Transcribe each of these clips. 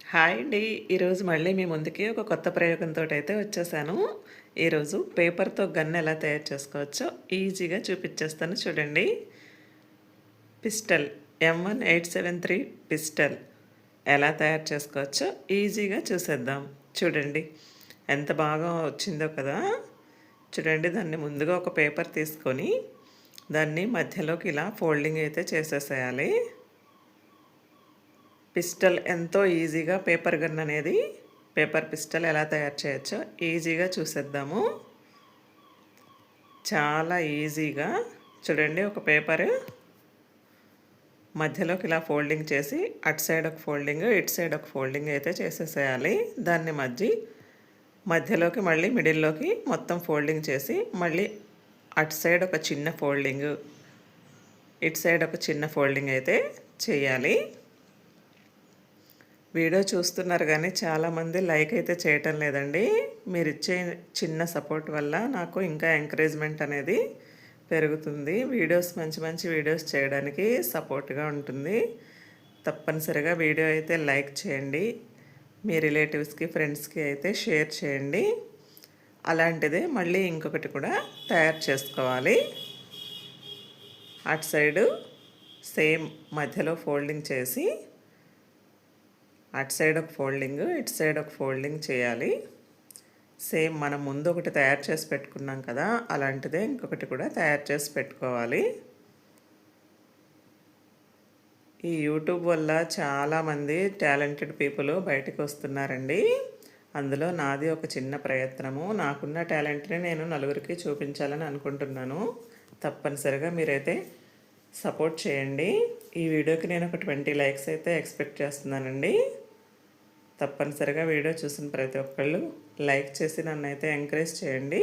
Hi అండి. ఈరోజు మళ్ళీ మీ ముందుకి ఒక కొత్త ప్రయోగంతోటైతే వచ్చేసాను. ఈరోజు పేపర్‌తో గన్ ఎలా తయారు చేసుకోవచ్చో ఈజీగా చూపిచ్చేస్తాను చూడండి. పిస్టల్ M1873 పిస్టల్ ఎలా తయారు చేసుకోవచ్చో ఈజీగా చూసేద్దాం. చూడండి ఎంత బాగా వచ్చిందో కదా! చూడండి దాన్ని ముందుగా ఒక పేపర్ తీసుకొని దాన్ని మధ్యలోకి ఇలా ఫోల్డింగ్ అయితే చేసేసేయాలి. పిస్టల్ ఎంతో ఈజీగా పేపర్ గన్ అనేది పేపర్ పిస్టల్ ఎలా తయారు చేయొచ్చో ఈజీగా చూసేద్దాము. చాలా ఈజీగా చూడండి ఒక పేపర్ మధ్యలోకి ఇలా ఫోల్డింగ్ చేసి అటు సైడ్ ఒక ఫోల్డింగ్ ఇటు సైడ్ ఒక ఫోల్డింగ్ అయితే చేసేసేయాలి. దాన్ని మధ్యలోకి మళ్ళీ మిడిల్లోకి మొత్తం ఫోల్డింగ్ చేసి మళ్ళీ అటు సైడ్ ఒక చిన్న ఫోల్డింగ్ ఇటు సైడ్ ఒక చిన్న ఫోల్డింగ్ అయితే చేయాలి. వీడియో చూస్తున్నారు కానీ చాలామంది లైక్ అయితే చేయటం లేదండి. మీరు ఇచ్చే చిన్న సపోర్ట్ వల్ల నాకు ఇంకా ఎంకరేజ్మెంట్ అనేది పెరుగుతుంది. వీడియోస్ మంచి మంచి వీడియోస్ చేయడానికి సపోర్ట్గా ఉంటుంది. తప్పనిసరిగా వీడియో అయితే లైక్ చేయండి. మీ రిలేటివ్స్కి ఫ్రెండ్స్కి అయితే షేర్ చేయండి. అలాంటిదే మళ్ళీ ఇంకొకటి కూడా తయారు చేసుకోవాలి. అటు సైడు సేమ్ మధ్యలో ఫోల్డింగ్ చేసి అటు సైడ్ ఒక ఫోల్డింగ్ ఇటు సైడ్ ఒక ఫోల్డింగ్ చేయాలి. సేమ్ మనం ముందు ఒకటి తయారు చేసి పెట్టుకున్నాం కదా, అలాంటిదే ఇంకొకటి కూడా తయారు చేసి పెట్టుకోవాలి. ఈ యూట్యూబ్ వల్ల చాలామంది టాలెంటెడ్ పీపుల్ బయటకు వస్తున్నారండి. అందులో నాది ఒక చిన్న ప్రయత్నము. నాకున్న టాలెంట్ని నేను నలుగురికి చూపించాలని అనుకుంటున్నాను. తప్పనిసరిగా మీరైతే సపోర్ట్ చేయండి. ఈ వీడియోకి నేను ఒక 20 లైక్స్ అయితే ఎక్స్పెక్ట్ చేస్తున్నానండి. తప్పనిసరిగా వీడియో చూసిన ప్రతి ఒక్కళ్ళు లైక్ చేసి నన్ను అయితే ఎంకరేజ్ చేయండి.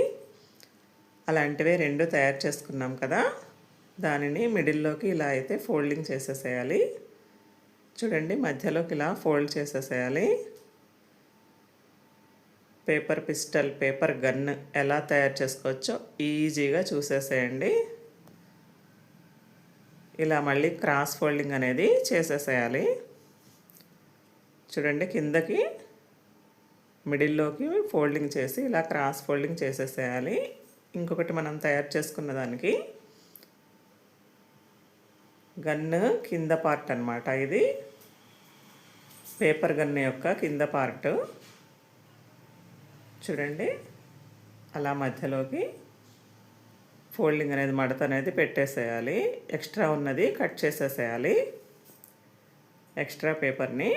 అలాంటివే రెండు తయారు చేసుకున్నాం కదా, దానిని మిడిల్లోకి ఇలా అయితే ఫోల్డింగ్ చేసేసేయాలి. చూడండి మధ్యలోకి ఇలా ఫోల్డ్ చేసేసేయాలి. పేపర్ పిస్టల్ పేపర్ గన్ ఎలా తయారు చేసుకోవచ్చో ఈజీగా చూసేసేయండి. ఇలా మళ్ళీ క్రాస్ ఫోల్డింగ్ అనేది చేసేసేయాలి. చూడండి కిందకి మిడిల్లోకి ఫోల్డింగ్ చేసి ఇలా క్రాస్ ఫోల్డింగ్ చేసేసేయాలి. ఇంకొకటి మనం తయారు చేసుకున్న దానికి గన్ను కింద పార్ట్ అన్నమాట. ఇది పేపర్ గన్ను యొక్క కింద పార్ట్. చూడండి అలా మధ్యలోకి ఫోల్డింగ్ అనేది మడత అనేది పెట్టేసేయాలి. ఎక్స్ట్రా ఉన్నది కట్ చేసేసేయాలి. ఎక్స్ట్రా పేపర్ని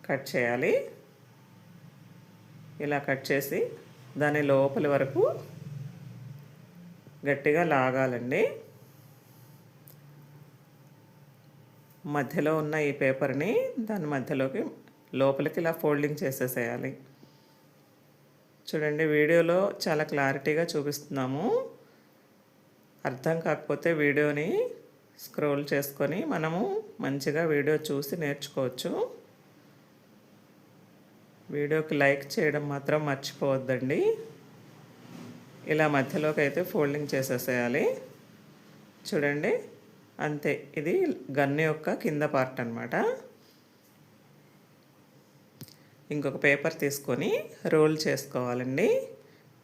కట్ చేయాలి. ఇలా కట్ చేసి దాని లోపలి వరకు గట్టిగా లాగాలండి. మధ్యలో ఉన్న ఈ పేపర్ని దాని మధ్యలోకి లోపలికి ఇలా ఫోల్డింగ్ చేసేసేయాలి. చూడండి వీడియోలో చాలా క్లారిటీగా చూపిస్తున్నాము. అర్థం కాకపోతే వీడియోని స్క్రోల్ చేసుకొని మనము మంచిగా వీడియో చూసి నేర్చుకోవచ్చు. వీడియోకి లైక్ చేయడం మాత్రం మర్చిపోవద్దండి. ఇలా మధ్యలోకి అయితే ఫోల్డింగ్ చేసేసేయాలి. చూడండి అంతే, ఇది గన్ను యొక్క కింద పార్ట్ అన్నమాట. ఇంకొక పేపర్ తీసుకొని రోల్ చేసుకోవాలండి.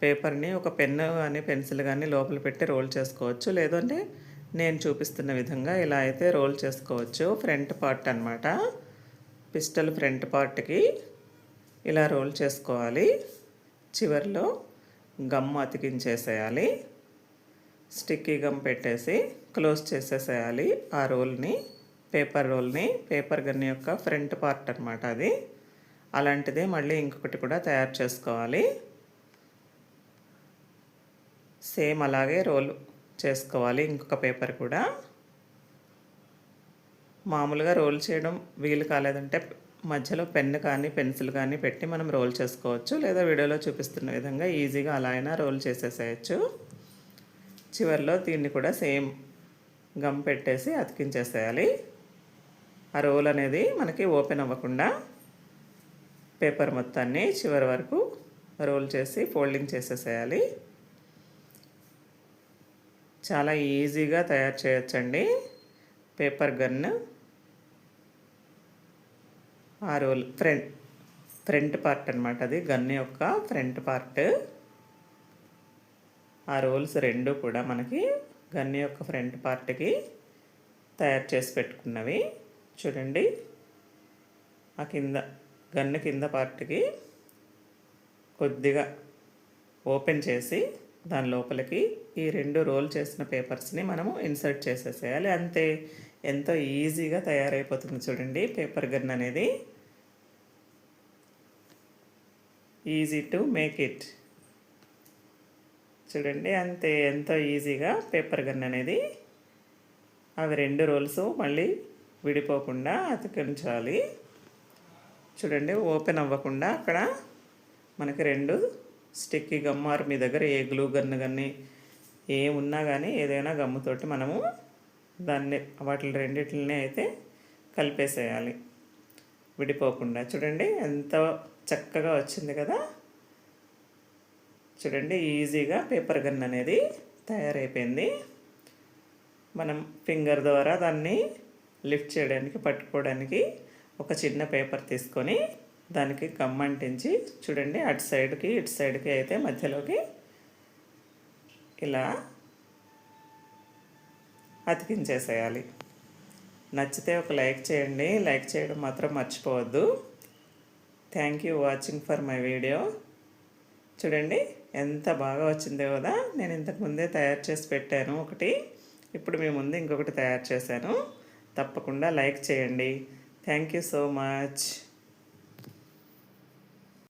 పేపర్ని ఒక పెన్ను కానీ పెన్సిల్ కానీ లోపల పెట్టి రోల్ చేసుకోవచ్చు. లేదంటే నేను చూపిస్తున్న విధంగా ఇలా అయితే రోల్ చేసుకోవచ్చు. ఫ్రంట్ పార్ట్ అన్నమాట. పిస్టల్ ఫ్రంట్ పార్ట్కి ఇలా రోల్ చేసుకోవాలి. చివరిలో గమ్ అతికించేసేయాలి. స్టిక్కీ గమ్ పెట్టేసి క్లోజ్ చేసేసేయాలి ఆ రోల్ని, పేపర్ రోల్ని. పేపర్ గన్ యొక్క ఫ్రంట్ పార్ట్ అన్నమాట అది. అలాంటిదే మళ్ళీ ఇంకొకటి కూడా తయారు చేసుకోవాలి. సేమ్ అలాగే రోల్ చేసుకోవాలి ఇంకొక పేపర్ కూడా. మామూలుగా రోల్ చేయడం వీలు కాలేదంటే మధ్యలో పెన్ను కానీ పెన్సిల్ కానీ పెట్టి మనం రోల్ చేసుకోవచ్చు. లేదా వీడియోలో చూపిస్తున్న విధంగా ఈజీగా అలా అయినా రోల్ చేసేసేయచ్చు. చివరిలో దీన్ని కూడా సేమ్ గమ్ పెట్టేసి అతికించేసేయాలి. ఆ రోల్ అనేది మనకి ఓపెన్ అవ్వకుండా పేపర్ మొత్తాన్ని చివరి వరకు రోల్ చేసి ఫోల్డింగ్ చేసేసేయాలి. చాలా ఈజీగా తయారు చేయొచ్చండి పేపర్ గన్. ఆ రోల్ ఫ్రంట్ పార్ట్ అనమాట, అది గన్ను యొక్క ఫ్రంట్ పార్ట్. ఆ రోల్స్ రెండు కూడా మనకి గన్ను యొక్క ఫ్రంట్ పార్ట్కి తయారు చేసి పెట్టుకున్నవి. చూడండి, ఆ కింద గన్ను కింద పార్ట్కి కొద్దిగా ఓపెన్ చేసి దాని లోపలికి ఈ రెండు రోల్ చేసిన పేపర్స్ని మనము ఇన్సర్ట్ చేసేసేయాలి. అంతే, ఎంతో ఈజీగా తయారైపోతుంది. చూడండి, పేపర్ గన్ అనేది ఈజీ టు మేక్ ఇట్. చూడండి, అంతే, ఎంతో ఈజీగా పేపర్ గన్ అనేది అవి రెండు రోల్స్ మళ్ళీ విడిపోకుండా అతికించాలి. చూడండి, ఓపెన్ అవ్వకుండా అక్కడ మనకి రెండు స్టిక్కీ గమ్మారు మీ దగ్గర ఏ గ్లూ గన్ను కానీ ఏమున్నా కానీ ఏదైనా గమ్ముతోటి మనము దాన్ని వాటి రెండిటిని అయితే కలిపేసేయాలి విడిపోకుండా. చూడండి, ఎంత చక్కగా వచ్చింది కదా. చూడండి, ఈజీగా పేపర్ గన్ అనేది తయారైపోయింది. మనం ఫింగర్ ద్వారా దాన్ని లిఫ్ట్ చేయడానికి, పట్టుకోవడానికి ఒక చిన్న పేపర్ తీసుకొని దానికి గమ్ అంటించి, చూడండి, అటు సైడ్కి ఇటు సైడ్కి అయితే మధ్యలోకి ఇలా అతికించేసేయాలి. నచ్చితే ఒక లైక్ చేయండి, లైక్ చేయడం మాత్రం మర్చిపోవద్దు. Thank you watching for my video. చూడండి, ఎంత బాగా వచ్చిందో కదా. నేను ఇంతకుముందే తయారు చేసి పెట్టాను ఒకటి, ఇప్పుడు మీ ముందు ఇంకొకటి తయారు చేశాను. తప్పకుండా లైక్ చేయండి. Thank you so much.